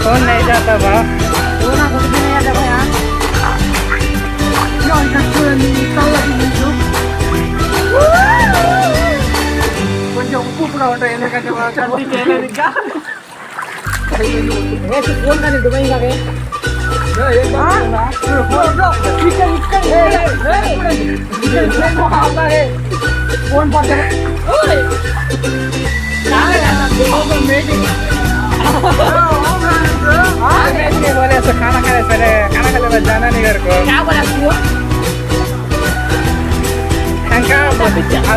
Phone नहीं जाता बा కొంచెం ఉప్పు కూడా ఉంటాయి ఎందుకంటే ఫోన్ కానీ దుబాయ్ కాదే फोन पर बोले तो खाना खाने पहले खाना खाने बाद जाना नहीं घर को क्या बोला तू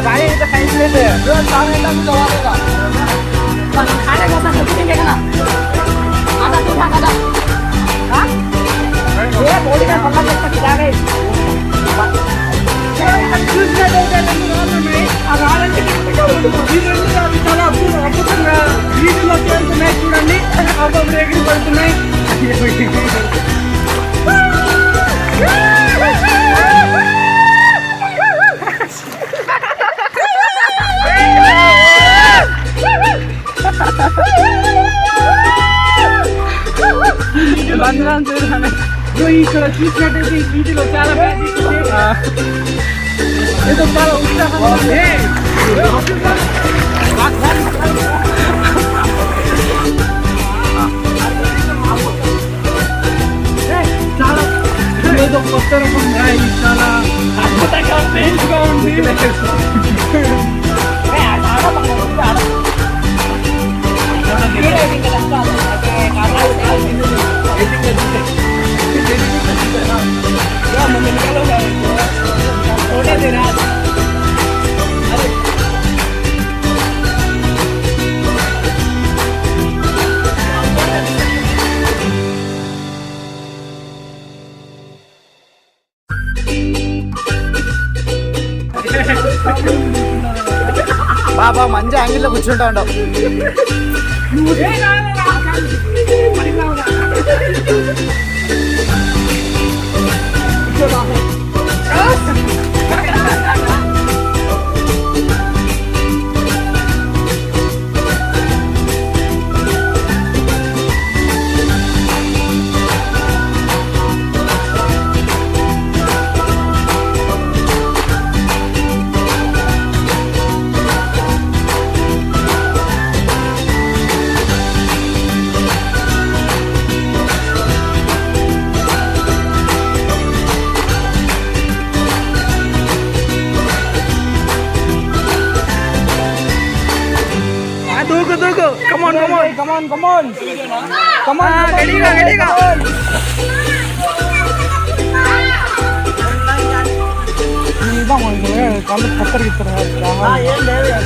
भाई तो खाई लेते जो खाने का तो दवा देगा खाने का सब कुछ देगा ना आधा तू खा आधा हां ये बॉडी का पता नहीं क्या गई వీటిలో చేరుతున్నాయి చూడండి అప్పుడు ఎగిరి పడుతున్నాయి ఇక్కడ చూసినట్టయితే వీటిలో చాలా ఏదో చాలా ఉత్సాహంగా చాలా ఏదో కొత్త రకం చాలా అద్భుతంగా ఫ్రెష్గా ఉంది బాబా మంచి యాంగిల్లో కూర్చుంటా ఉండవు Come on. Ready ga. Ini bang, kalau kotor gitu ya. Iya deh.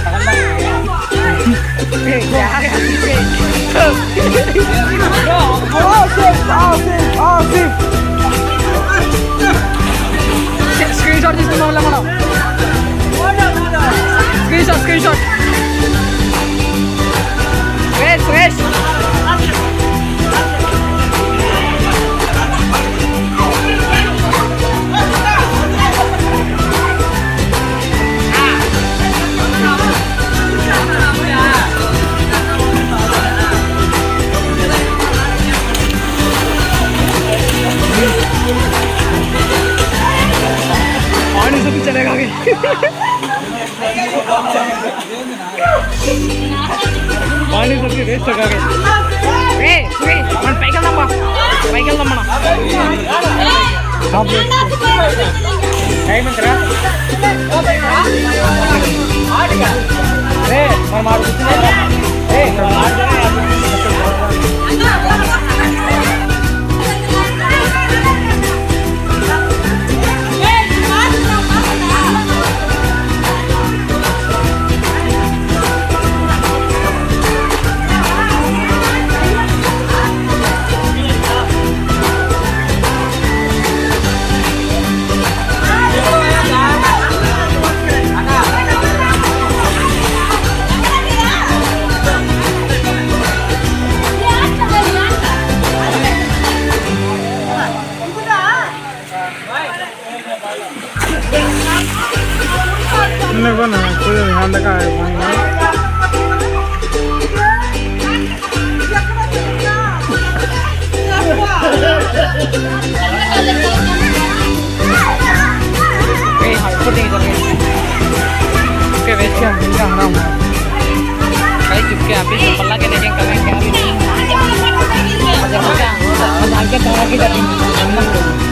Screenshot itu mana? Screenshot. Fresh. पानी से भी चलेगा पानी सबके वेस्ट होगा मन पैकल नम्मा टाइम अंतरा मन मार सुनने को ना कोई ध्यान रखा है भाई चुपके अभी तो पल्ला के लेके करेंगे अभी नहीं आगे तो आगे